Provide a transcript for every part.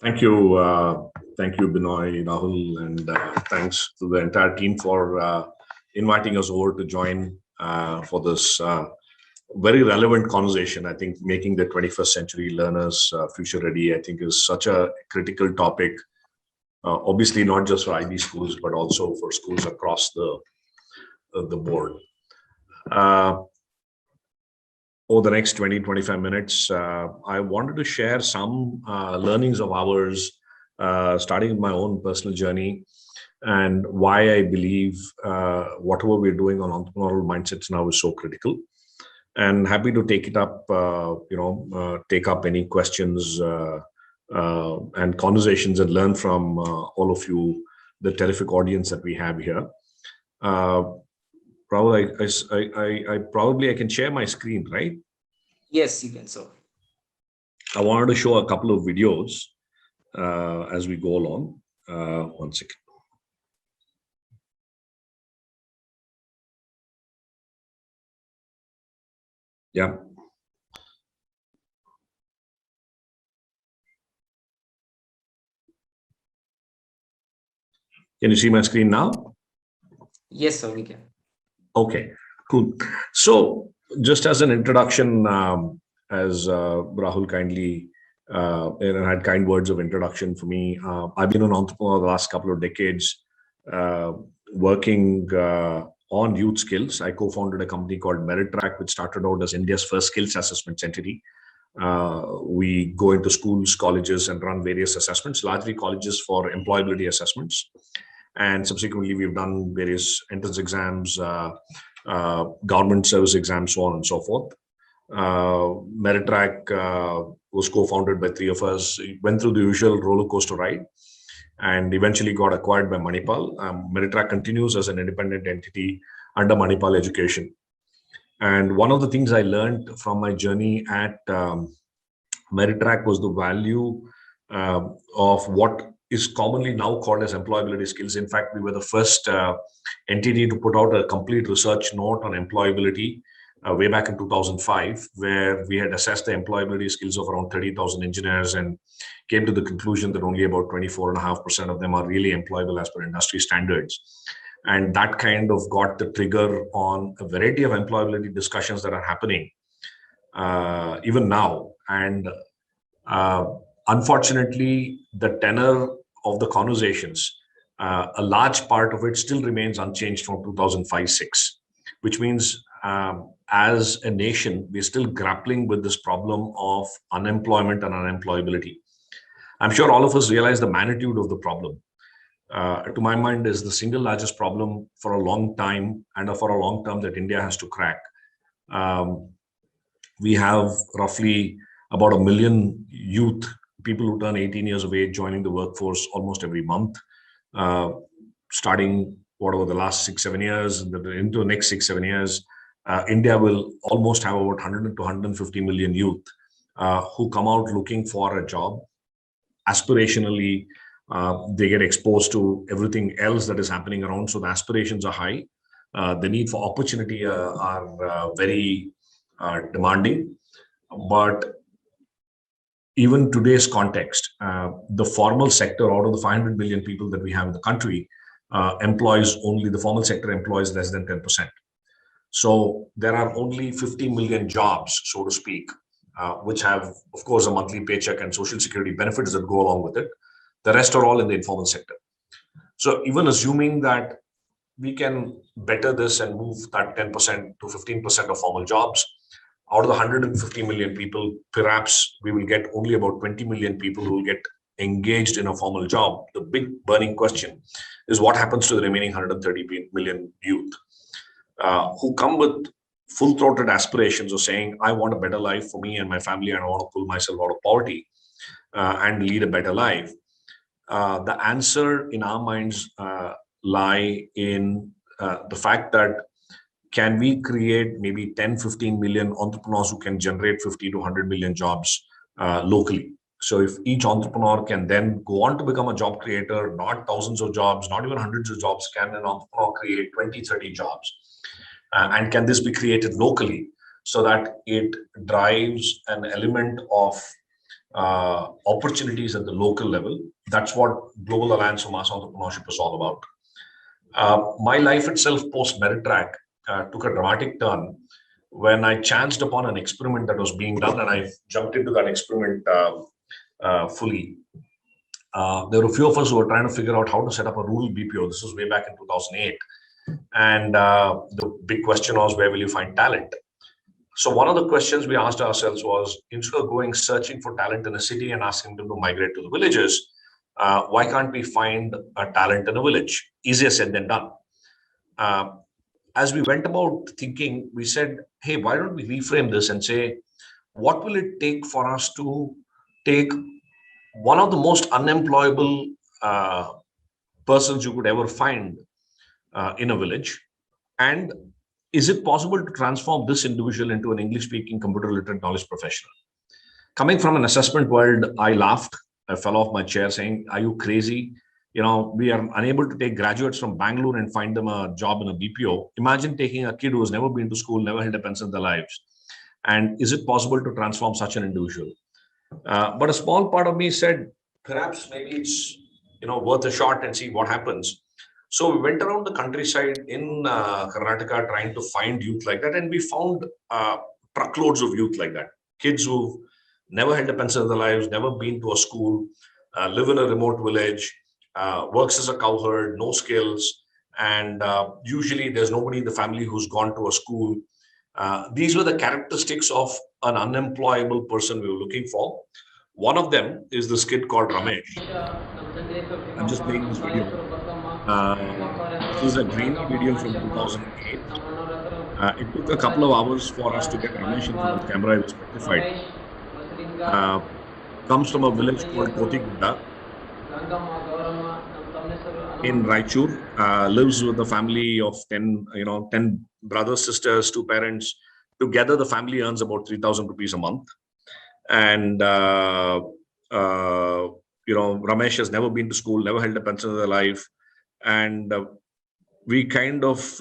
Thank you, Binoy, Rahul, and thanks to the entire team for inviting us over to join for this very relevant conversation. I think making the 21st century learners future ready, I think, is such a critical topic. Obviously, not just for IB schools, but also for schools across the board. Uh, Over the next 20, 25 minutes, I wanted to share some learnings of ours, starting with my own personal journey and why I believe whatever we're doing on entrepreneurial mindsets now is so critical. And happy to take it up, take up any questions and conversations and learn from all of you, the terrific audience that we have here. Uh, Probably, I probably I can share my screen, right? Yes, you can. So, I wanted to show a couple of videos as we go along. One second. Yeah. Can you see my screen now? yes, sir, we can. Okay, cool. So, just as an introduction, as Rahul kindly had kind words of introduction for me, I've been an entrepreneur the last couple of decades, uh, working on youth skills. I co-founded a company called Meritrack, which started out as India's first skills assessments entity. We go into schools, colleges, and run various assessments, largely colleges for employability assessments. And subsequently, we've done various entrance exams, government service exams, so on and so forth. Meritrack was co-founded by three of us. It went through the usual roller coaster ride, and eventually got acquired by Manipal. Meritrack continues as an independent entity under Manipal Education. And one of the things I learned from my journey at Meritrack was the value of what is commonly now called as employability skills. In fact, we were the first entity to put out a complete research note on employability way back in 2005, where we had assessed the employability skills of around 30,000 engineers and came to the conclusion that only about 24.5% of them are really employable as per industry standards. And that kind of got the trigger on a variety of employability discussions that are happening even now. And uh, unfortunately, the tenor of the conversations, a large part of it still remains unchanged from 2005-6, which means as a nation, we're still grappling with this problem of unemployment and unemployability. I'm sure all of us realize the magnitude of the problem. To my mind, is the single largest problem for a long time and for a long term that India has to crack. Um, we have roughly about a million youth, people who turn 18 years of age, joining the workforce almost every month, uh, starting whatever the last 6 7 years into the next 6 7 years. India will almost have about 100 to 150 million youth who come out looking for a job. Aspirationally, they get exposed to everything else that is happening around, so the aspirations are high. The need for opportunity are very demanding. But even today's context, the formal sector, out of the 500 million people that we have in the country, employs only the formal sector employs less than 10%. So there are only 50 million jobs, so to speak, which have, of course, a monthly paycheck and social security benefits that go along with it. The rest are all in the informal sector. So even assuming that we can better this and move that 10% to 15% of formal jobs, out of the 150 million people, perhaps we will get only about 20 million people who will get engaged in a formal job. The big burning question is what happens to the remaining 130 million youth who come with full-throated aspirations of saying, I want a better life for me and my family, and I want to pull myself out of poverty and lead a better life. The answer in our minds lie in the fact that can we create maybe 10, 15 million entrepreneurs who can generate 50 to 100 million jobs locally. So if each entrepreneur can then go on to become a job creator, not thousands of jobs, not even hundreds of jobs, can an entrepreneur create 20, 30 jobs? And can this be created locally so that it drives an element of opportunities at the local level. That's what Global Alliance for Mass Entrepreneurship is all about. My life itself post Meritrack took a dramatic turn when I chanced upon an experiment that was being done, and I jumped into that experiment fully. There were a few of us who were trying to figure out how to set up a rural BPO. This was way back in 2008. And the big question was, where will you find talent? So one of the questions we asked ourselves was, instead of going searching for talent in a city and asking them to migrate to the villages, why can't we find a talent in a village? Easier said than done. Uh, as we went about thinking, we said, hey, why don't we reframe this and say, what will it take for us to take one of the most unemployable persons you could ever find in a village, and is it possible to transform this individual into an English speaking computer literate knowledge professional? Coming from an assessment world, I laughed. I fell off my chair saying, are you crazy? We are unable to take graduates from Bangalore and find them a job in a BPO. Imagine taking a kid who has never been to school, never held a pencil in their lives. And is it possible to transform such an individual? But a small part of me said, perhaps maybe it's worth a shot and see what happens. So we went around the countryside in Karnataka trying to find youth like that, and we found truckloads of youth like that. Kids who never held a pencil in their lives, never been to a school, live in a remote village, works as a cowherd, no skills, and usually there's nobody in the family who's gone to a school. These were the characteristics of an unemployable person we were looking for. One of them is this kid called Ramesh. I'm just playing this video. This is a grainy video from 2008. It took a couple of hours for us to get Ramesh in front of the camera. He was petrified. Comes from a village called Kotigunda in Raichur. Lives with a family of 10 brothers, sisters, 2 parents. Together, the family earns about 3,000 rupees a month. And Ramesh has never been to school, never held a pencil in their life. And we kind of,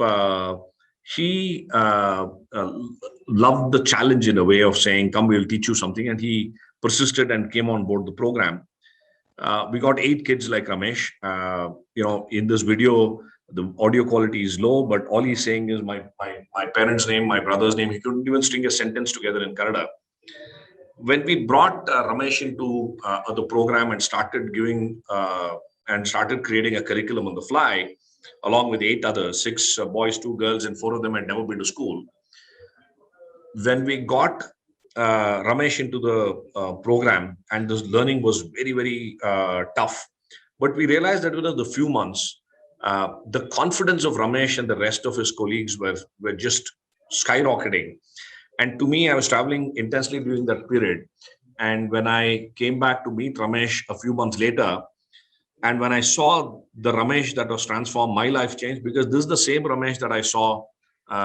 he loved the challenge in a way of saying, come, we'll teach you something. And he persisted and came on board the program. We got 8 kids like Ramesh. In this video, the audio quality is low, but all he's saying is my parents' name, my brother's name. He couldn't even string a sentence together in Kannada. When we brought Ramesh into the program and started creating a curriculum on the fly, along with 8 others, 6 boys, 2 girls, and 4 of them had never been to school. When we got Ramesh into the program, and this learning was very, very tough, but we realized that within the few months, the confidence of Ramesh and the rest of his colleagues were just skyrocketing. And to me, I was traveling intensely during that period. And when I came back to meet Ramesh a few months later, and when I saw the Ramesh that was transformed, my life changed, because this is the same Ramesh that I saw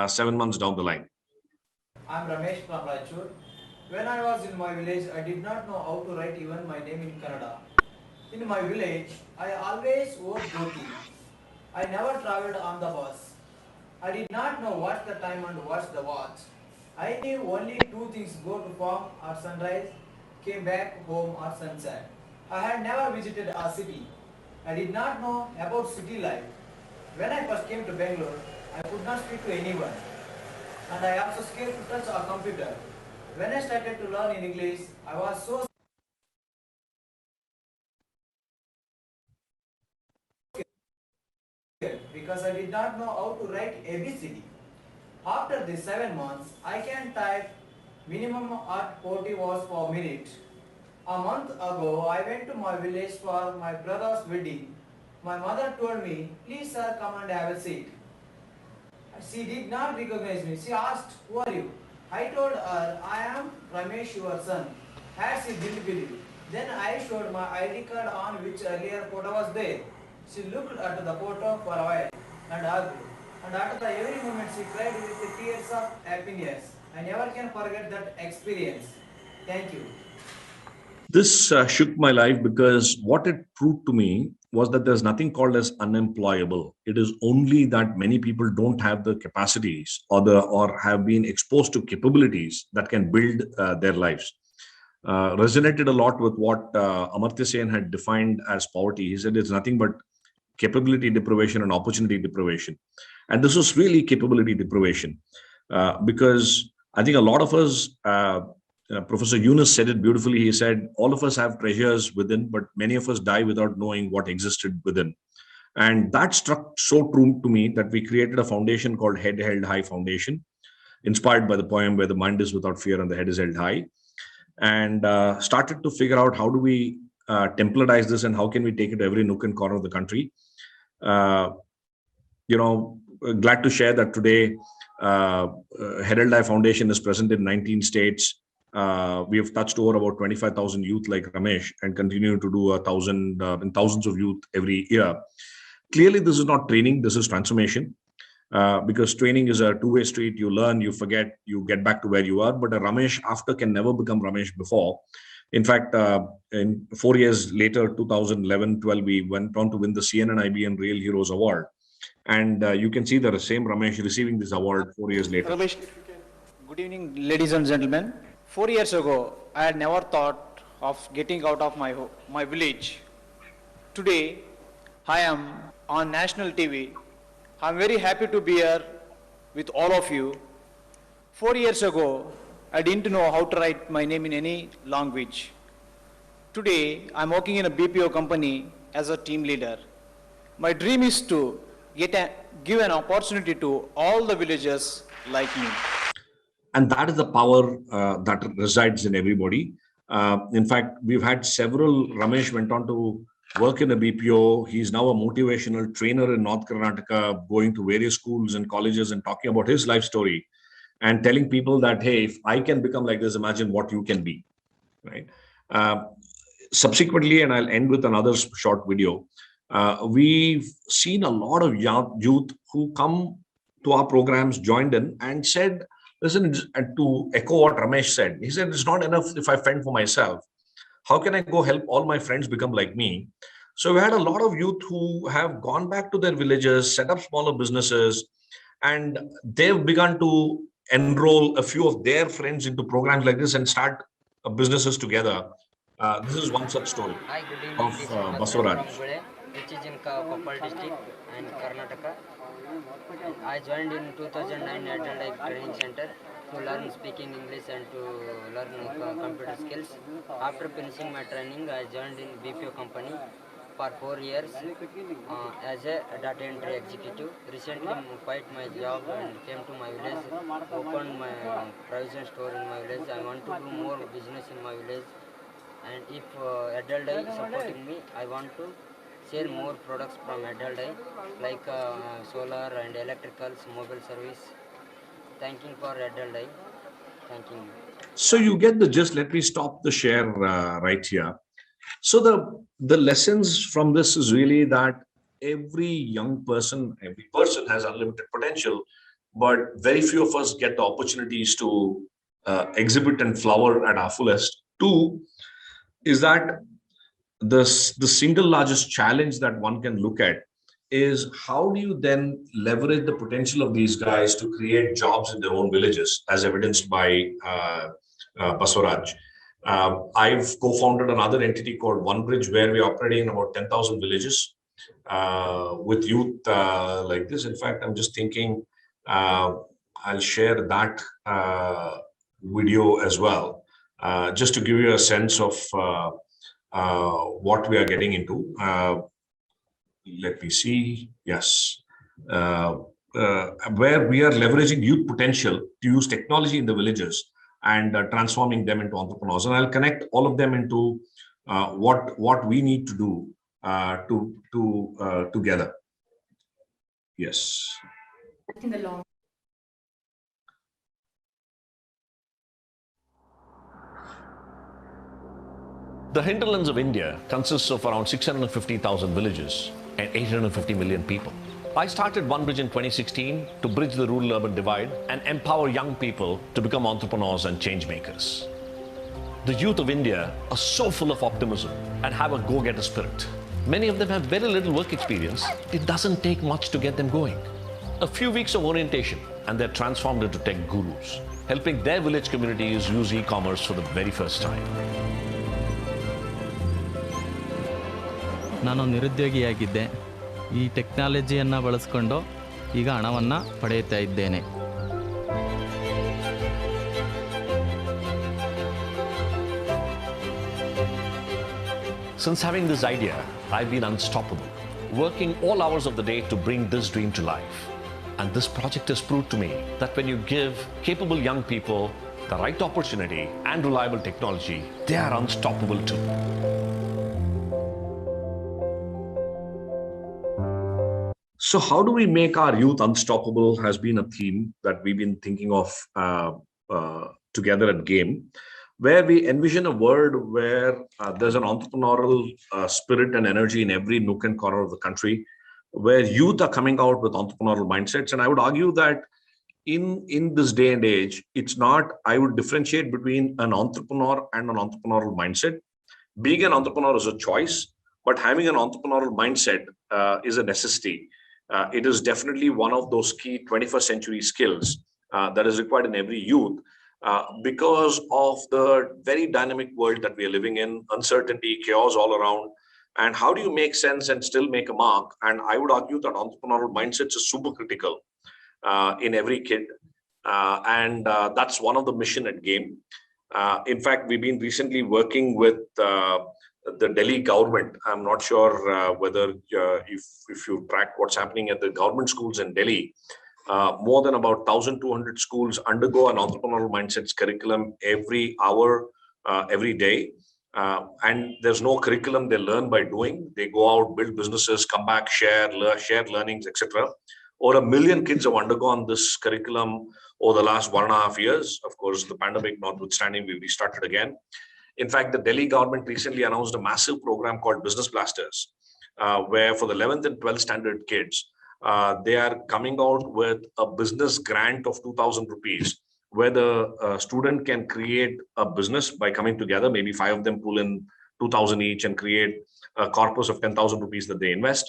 7 months down the line. I'm Ramesh from Raichur. When I was in my village, I did not know how to write even my name in Kannada. In my village, I always wore dhoti. I never traveled on the bus. I did not know what's the time and what's the watch. I knew only 2 things: go to farm or sunrise, came back home or sunset. I had never visited a city. I did not know about city life. When I first came to Bangalore, I could not speak to anyone. And I also scared to touch a computer. When I started to learn in English, I was so scared because I did not know how to write ABCD. After these 7 months, I can type minimum at 40 words per minute. A month ago, I went to my village for my brother's wedding. My mother told me, please sir, come and have a seat. She did not recognize me. She asked, who are you? I told her, I am Ramesh, your son. As she didn't believe. Then I showed my ID card on which earlier photo was there. She looked at the photo for a while and hugged. And after every moment she cried with the tears of happiness. I never can forget that experience. Thank you. This shook my life, because what it proved to me was that there's nothing called as unemployable. It is only that many people don't have the capacities or have been exposed to capabilities that can build their lives. resonated a lot with what Amartya Sen had defined as poverty. He said it's nothing but capability deprivation and opportunity deprivation. And this was really capability deprivation because I think a lot of us, Professor Yunus said it beautifully. He said, all of us have treasures within, but many of us die without knowing what existed within. And that struck so true to me that we created a foundation called Head Held High Foundation, inspired by the poem where the mind is without fear and the head is held high, and started to figure out how do we templatize this and how can we take it to every nook and corner of the country. Glad to share that today Head Held High Foundation is present in 19 states. We have touched over about 25,000 youth like Ramesh and continue to do 1,000 and thousands of youth every year. Clearly, this is not training, this is transformation. Because training is a two-way street. You learn, you forget, you get back to where you are. But a Ramesh after can never become Ramesh before. In fact, in 4 years later, 2011-12, we went on to win the CNN IBM Real Heroes Award. And you can see the same Ramesh receiving this award 4 years later. Ramesh, good evening, ladies and gentlemen. 4 years ago, I had never thought of getting out of my village. Today, I am on national TV. I'm very happy to be here with all of you. 4 years ago, I didn't know how to write my name in any language. Today, I'm working in a BPO company as a team leader. My dream is to give an opportunity to all the villagers like me. And that is the power that resides in everybody. In fact, we've had several. Ramesh went on to work in a BPO. He's now a motivational trainer in North Karnataka, going to various schools and colleges and talking about his life story and telling people that, hey, if I can become like this, imagine what you can be, right? Subsequently, and I'll end with another short video, we've seen a lot of young youth who come to our programs, joined in and said, listen, and to echo what Ramesh said, he said, it's not enough if I fend for myself. How can I go help all my friends become like me? So we had a lot of youth who have gone back to their villages, set up smaller businesses, and they've begun to enroll a few of their friends into programs like this and start businesses together. This is one such story Hi, good evening. of This is Madhur Basavaraj. from Gule, which is in Koppal district and Karnataka. I joined in 2009 at Adult Training Center to learn speaking English and to learn computer skills. After finishing my training, I joined in BPO company for 4 years as a data entry executive. Recently, quit my job and came to my village, opened my provision store in my village. I want to do more business in my village. And if Adult is supporting me, I want to sell more products from Adult like solar and electricals, mobile service. Thanking for Adult. Thanking you. So you get the gist. Let me stop the share right here. So the lessons from this is really that every young person, every person has unlimited potential, but very few of us get the opportunities to exhibit and flower at our fullest. Two is that the single largest challenge that one can look at is how do you then leverage the potential of these guys to create jobs in their own villages, as evidenced by Basavaraj. I've co-founded another entity called OneBridge, where we're operating in about 10,000 villages with youth like this. In fact, I'm just thinking I'll share that video as well, just to give you a sense of what we are getting into. Let me see. Yes. Where we are leveraging youth potential to use technology in the villages and transforming them into entrepreneurs. And I'll connect all of them into what we need to do together. Yes. In the long. The hinterlands of India consists of around 650,000 villages and 850 million people. I started OneBridge in 2016 to bridge the rural-urban divide and empower young people to become entrepreneurs and change makers. The youth of India are so full of optimism and have a go-getter spirit. Many of them have very little work experience. It doesn't take much to get them going. A few weeks of orientation and they're transformed into tech gurus, helping their village communities use e-commerce for the very first time. ನಾನು ನಿರುದ್ಯೋಗಿಯಾಗಿದ್ದೆ. ಈ ಟೆಕ್ನಾಲಜಿಯನ್ನು ಬಳಸ್ಕೊಂಡು ಈಗ ಹಣವನ್ನು ಪಡೆಯುತ್ತಾ ಇದ್ದೇನೆ. Since having this idea, I've been unstoppable, working all hours of the day to bring this dream to life. And this project has proved to me that when you give capable young people the right opportunity and reliable technology, they are unstoppable too. So how do we make our youth unstoppable has been a theme that we've been thinking of together at GAME, where we envision a world where there's an entrepreneurial spirit and energy in every nook and corner of the country, where youth are coming out with entrepreneurial mindsets. And I would argue that in this day and age, it's not, I would differentiate between an entrepreneur and an entrepreneurial mindset. Being an entrepreneur is a choice, but having an entrepreneurial mindset is a necessity. It is definitely one of those key 21st century skills that is required in every youth because of the very dynamic world that we are living in, uncertainty, chaos all around. And how do you make sense and still make a mark? And I would argue that entrepreneurial mindsets is super critical in every kid. And that's one of the mission at GAME. In fact, we've been recently working with the Delhi government. I'm not sure whether if you track what's happening at the government schools in Delhi. More than about 1,200 schools undergo an entrepreneurial mindsets curriculum every hour, every day. And there's no curriculum, they learn by doing. They go out, build businesses, come back, share learnings, etc. Over 1 million kids have undergone this curriculum over the last 1.5 years. Of course, the pandemic notwithstanding, we restarted again. In fact, the Delhi government recently announced a massive program called Business Blasters, where for the 11th and 12th standard kids, they are coming out with a business grant of 2,000 rupees, where the student can create a business by coming together. Maybe 5 of them pull in 2,000 each and create a corpus of 10,000 rupees that they invest.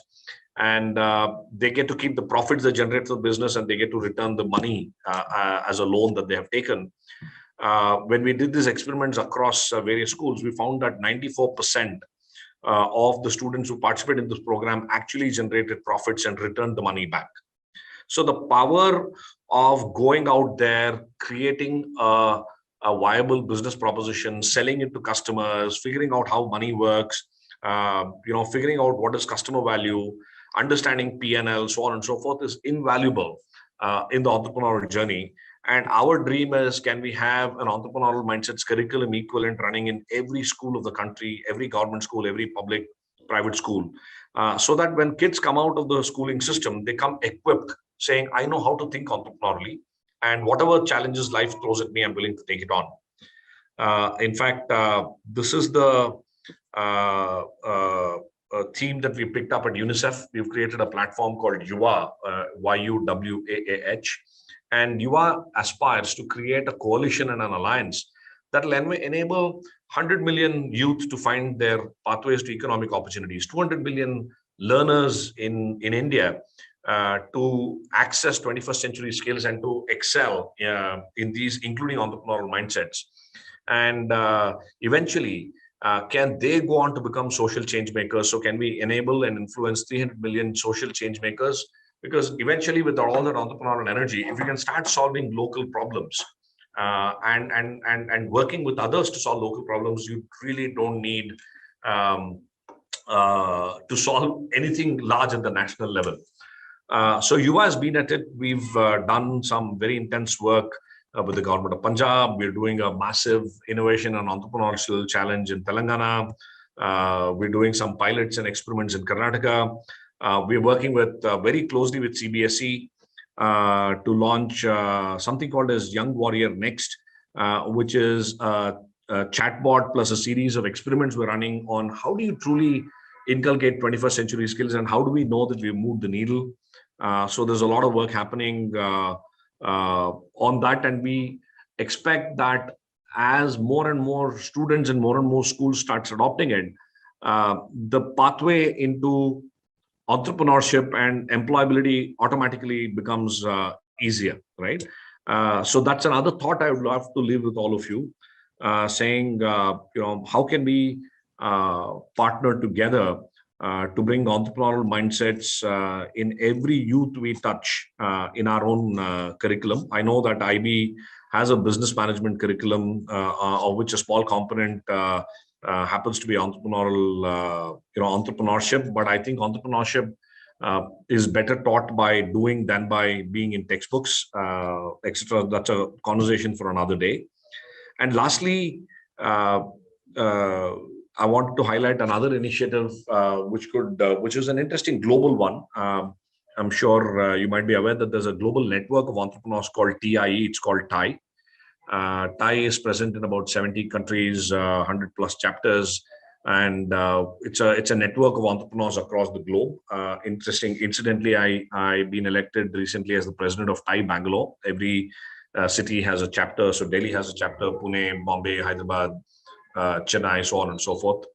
And they get to keep the profits they generate for the business, and they get to return the money as a loan that they have taken. When we did these experiments across various schools, we found that 94% of the students who participated in this program actually generated profits and returned the money back. So the power of going out there, creating a viable business proposition, selling it to customers, figuring out how money works, figuring out what is customer value, understanding P&L, so on and so forth, is invaluable in the entrepreneurial journey. And our dream is, can we have an entrepreneurial mindsets curriculum equivalent running in every school of the country, every government school, every public, private school, so that when kids come out of the schooling system, they come equipped, saying, I know how to think entrepreneurially, and whatever challenges life throws at me, I'm willing to take it on. In fact, this is the theme that we picked up at UNICEF. We've created a platform called YUWAH, YUWAAH. And YUWAH aspires to create a coalition and an alliance that will enable 100 million youth to find their pathways to economic opportunities, 200 million learners in India to access 21st century skills and to excel in these, including entrepreneurial mindsets. And eventually, can they go on to become social change makers? So can we enable and influence 300 million social change makers? Because eventually, with all that entrepreneurial energy, if we can start solving local problems and working with others to solve local problems, you really don't need to solve anything large at the national level. So YUWAH has been at it. We've done some very intense work with the government of Punjab. We're doing a massive innovation and entrepreneurial challenge in Telangana. We're doing some pilots and experiments in Karnataka. We're working with very closely with CBSE to launch something called as Young Warrior Next, which is a chatbot plus a series of experiments we're running on how do you truly inculcate 21st century skills and how do we know that we've moved the needle. So there's a lot of work happening on that, and we expect that as more and more students and more schools starts adopting it, the pathway into entrepreneurship and employability automatically becomes easier, right? So that's another thought I would love to leave with all of you, saying, how can we partner together to bring entrepreneurial mindsets in every youth we touch in our own curriculum. I know that IB has a business management curriculum, of which a small component happens to be entrepreneurship. But I think entrepreneurship is better taught by doing than by being in textbooks, etc. That's a conversation for another day. And lastly, I wanted to highlight another initiative, which is an interesting global one. I'm sure you might be aware that there's a global network of entrepreneurs called TIE. It's called TIE. TIE is present in about 70 countries, 100 plus chapters, and it's a network of entrepreneurs across the globe. Interesting. Incidentally, I've been elected recently as the president of TIE Bangalore. Every city has a chapter. So Delhi has a chapter, Pune, Bombay, Hyderabad, Chennai, so on and so forth.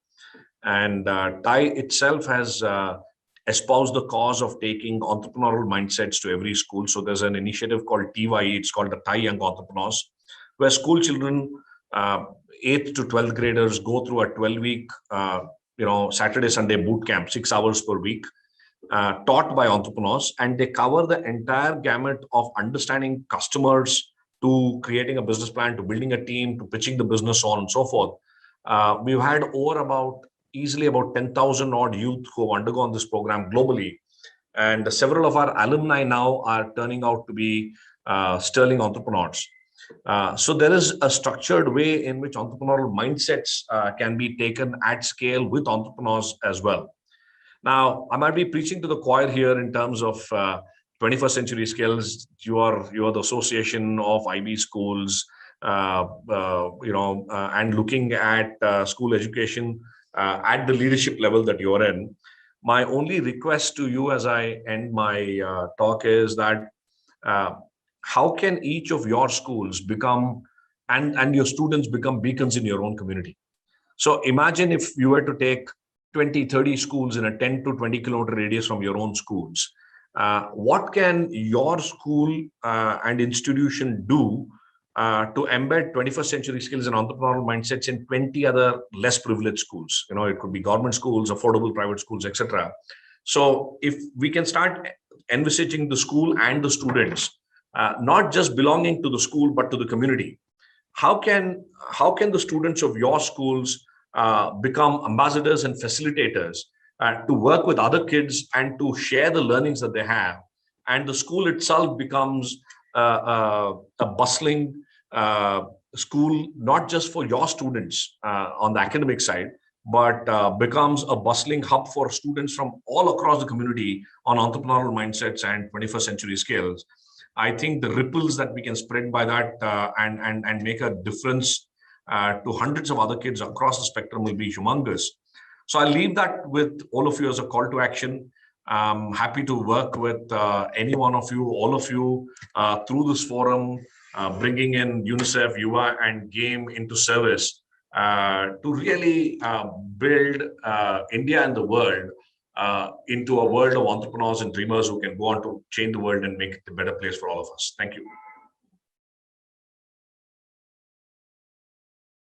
And TIE itself has espoused the cause of taking entrepreneurial mindsets to every school. So there's an initiative called TYE. It's called the TIE Young Entrepreneurs, where school children, 8th to 12th graders, go through a 12-week, Saturday, Sunday boot camp, 6 hours per week, taught by entrepreneurs, and they cover the entire gamut of understanding customers, to creating a business plan, to building a team, to pitching the business, so on and so forth. We've had easily about 10,000 odd youth who have undergone this program globally. And several of our alumni now are turning out to be sterling entrepreneurs. So there is a structured way in which entrepreneurial mindsets can be taken at scale with entrepreneurs as well. Now, I might be preaching to the choir here in terms of 21st century skills. You are the association of IB schools, and looking at school education at the leadership level that you're in. My only request to you as I end my talk is that how can each of your schools become, and your students become, beacons in your own community? So imagine if you were to take 20, 30 schools in a 10 to 20 kilometer radius from your own schools. What can your school and institution do to embed 21st century skills and entrepreneurial mindsets in 20 other less privileged schools? It could be government schools, affordable private schools, etc. So if we can start envisaging the school and the students, not just belonging to the school, but to the community, how can the students of your schools become ambassadors and facilitators to work with other kids and to share the learnings that they have? And the school itself becomes a bustling school, not just for your students on the academic side, but becomes a bustling hub for students from all across the community on entrepreneurial mindsets and 21st century skills. I think the ripples that we can spread by that and make a difference to hundreds of other kids across the spectrum will be humongous. So I'll leave that with all of you as a call to action. I'm happy to work with any one of you, all of you, through this forum, bringing in UNICEF, UA, and GAME into service to really build India and the world into a world of entrepreneurs and dreamers who can go on to change the world and make it a better place for all of us. Thank you.